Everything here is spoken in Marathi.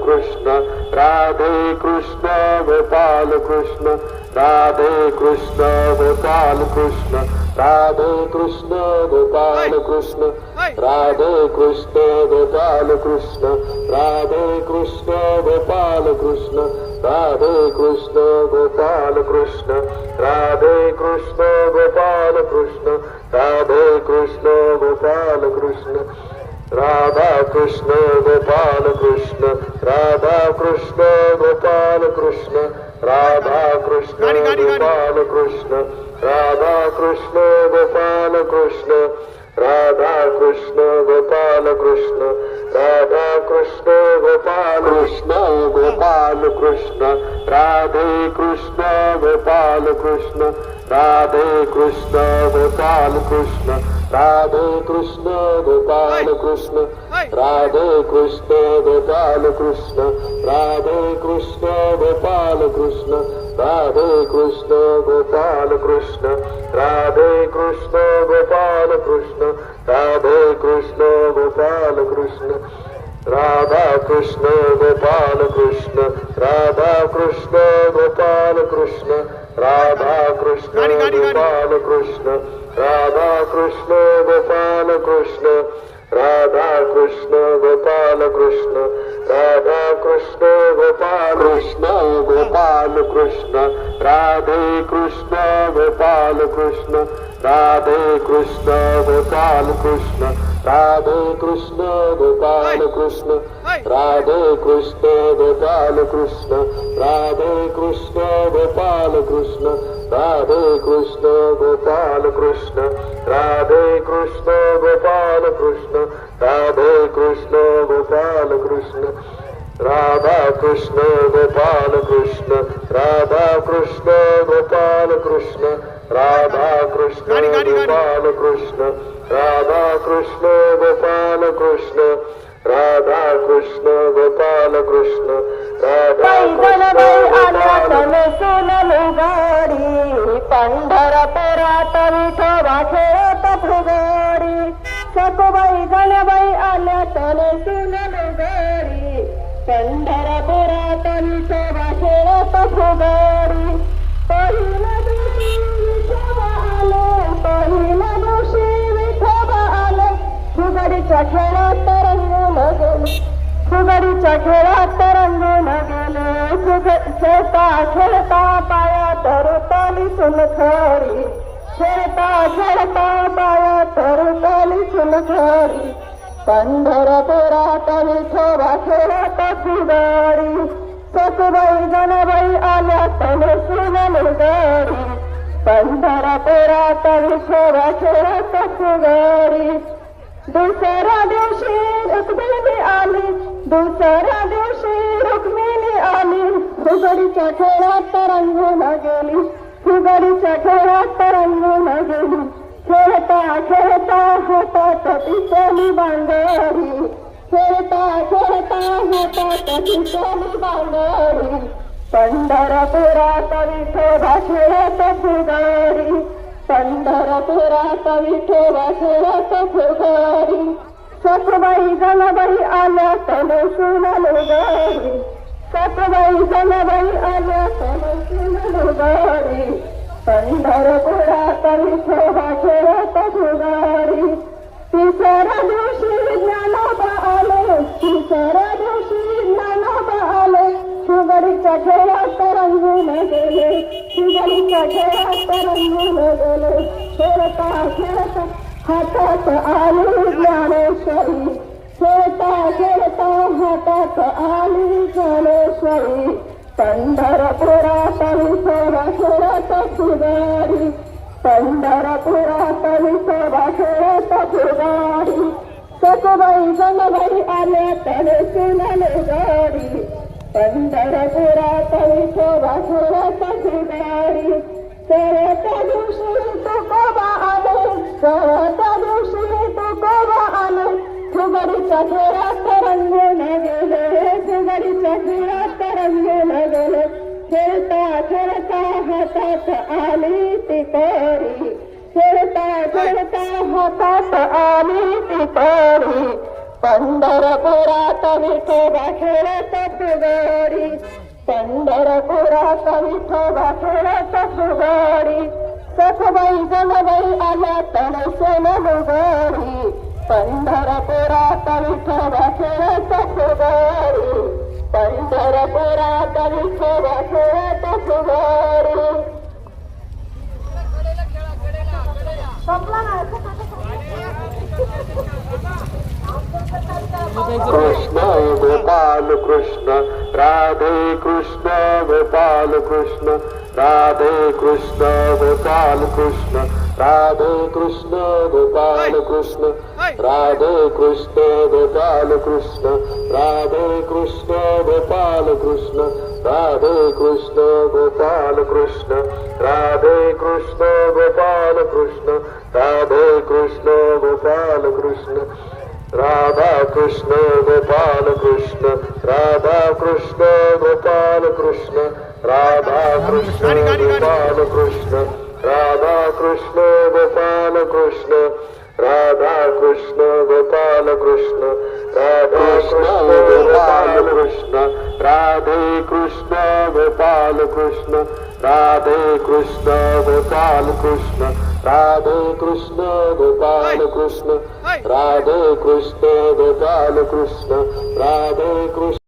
कृष्ण राधे कृष्ण गोपाल कृष्ण राधे कृष्ण गोपाल कृष्ण राधे कृष्ण गोपाल कृष्ण राधे कृष्ण गोपाल कृष्ण राधे कृष्ण गोपाल कृष्ण राधे कृष्ण गोपाल कृष्ण राधे कृष्ण गोपाल कृष्ण राधे कृष्ण गोपाल कृष्ण राधा कृष्ण गोपाल कृष्ण राधा कृष्ण गोपाल कृष्ण राधा कृष्ण गोपाल कृष्ण राधा कृष्ण गोपाल कृष्ण राधा कृष्ण गोपाल कृष्ण राधा कृष्ण गोपाल कृष्ण गोपाल कृष्ण राधे कृष्ण गोपाल कृष्ण राधे कृष्ण गोपाल कृष्ण राधे कृष्ण गोपाल कृष्ण राधे कृष्ण गोपाल कृष्ण राधे कृष्ण गोपाल कृष्ण राधे कृष्ण गोपाल कृष्ण राधे कृष्ण गोपाल कृष्ण राधे कृष्ण गोपाल कृष्ण राधा कृष्ण गोपाल कृष्ण राधा कृष्ण गोपाल कृष्ण राधा कृष्ण गोपाल कृष्ण राधा कृष्ण गोपाल कृष्ण राधा कृष्ण गोपाल कृष्ण राधा कृष्ण गोपाल कृष्ण गोपाल कृष्ण राधे कृष्ण गोपाल कृष्ण राधे कृष्ण गोपाल कृष्ण राधे कृष्ण गोपाल कृष्ण राधे कृष्ण गोपाल कृष्ण राधे कृष्ण गोपाल कृष्ण राधे कृष्ण गोपाल कृष्ण राधे कृष्ण गोपाल कृष्ण राधे कृष्ण गोपाल कृष्ण राधा कृष्ण गोपाल कृष्ण राधा कृष्ण गोपाल कृष्ण राधा कृष्ण गोपाल कृष्ण राधा कृष्ण गोपाल कृष्ण राधा कृष्ण गोपाल कृष्ण राधा पंढरपुरात विठोबा खेळत फुगडी सकुबाई गणबाई आल्या तने सुनलो गडी पंढरपुरात विठोबा खेळत फुगडी पहिल्या दिवशी विठोबा आले पहिल्या दिवशी विठोबा आले फुगडीच्या खेळात रंगून गेले फुगडीच्या खेळात रंगून गेले खेळता खेळता पायात रुताली सुनखडी खेळता खेळता पायात रुताली सुनखडी पंढरपुरात विठोबा खेळत फुगडी सकुबाई गणबाई आल्या तने सुनलो गडी पंढरपुरात विठोबा खेळत फुगडी दुसऱ्या दिवशी रुक्मिणी आली दुसऱ्या दिवशी रुक्मिणी आली फुगडीच्या खेळात रंगून गेली फुगडीच्या खेळात रंगून गेली खेळता खेळता हातात तिचली बांगडी खेळता खेळता हातात तिचली बांगडी पंढरपुरात विठोबा खेळत फुगडी पंढरपुरात विठोबा खेळत फुगडी सकुबाई गणबाई आल्या तने सुनलो गडी सकुबाई गणबाई आल्या तने सुनलो गडी पंढरपुरात विठोबा खेळत फुगडी तिसऱ्या दिवशी ज्ञानोबा आले तिसऱ्या दिवशी ज्ञानोबा आले फुगडीच्या खेळात रंगून गेले फुगडीच्या खेळात रंगून गेले खेळता खेळता हातात आली ज्ञानेश्वरी खेळता खेळता हातात आली ज्ञानेश्वरी पंढरपुरात विठोबा खेळत फुगडी पंढरपुरात विठोबा खेळत फुगडी सकुबाई गणबाई आल्या तने सुनलो गडी पंढरपुरात विठोबा खेळत फुगडी तेरत्या दिवशी तुकोबा आले तेरत्या दिवशी तुकोबा आले फुगडीच्या खेळात रंगून गेले फुगडीच्या खेळात रंगून गेले खेळता खेळता हातात आली तिकोरी खेळता खेळता हातात आली तिकोरी पंढरपुरात विठोबा खेळत फुगडी, पंढरपुरात विठोबा खेळत फुगडी, सखबाई जनबाई आल्या तनसन लुगडी, पंढरपुरात विठोबा खेळत फुगडी, पंढरपुरात विठोबा खेळत फुगडी. कृष्ण गोपाल कृष्ण राधे कृष्ण गोपाल कृष्ण राधे कृष्ण गोपाल कृष्ण राधे कृष्ण गोपाल कृष्ण राधे कृष्ण गोपाल कृष्ण राधे कृष्ण गोपाल कृष्ण राधे कृष्ण गोपाल कृष्ण राधे कृष्ण गोपाल कृष्ण राधे कृष्ण गोपाल कृष्ण राधा कृष्ण गोपाल कृष्ण राधा कृष्ण गोपाल कृष्ण राधा कृष्ण गोपाल कृष्ण राधा कृष्ण गोपाल कृष्ण राधा कृष्ण गोपाल कृष्ण राधा कृष्ण गोपाल कृष्ण राधे कृष्ण गोपाल कृष्ण राधे कृष्ण गोपाल कृष्ण राधे कृष्ण गोपाल कृष्ण राधे कृष्ण गोपाल कृष्ण राधे कृष्ण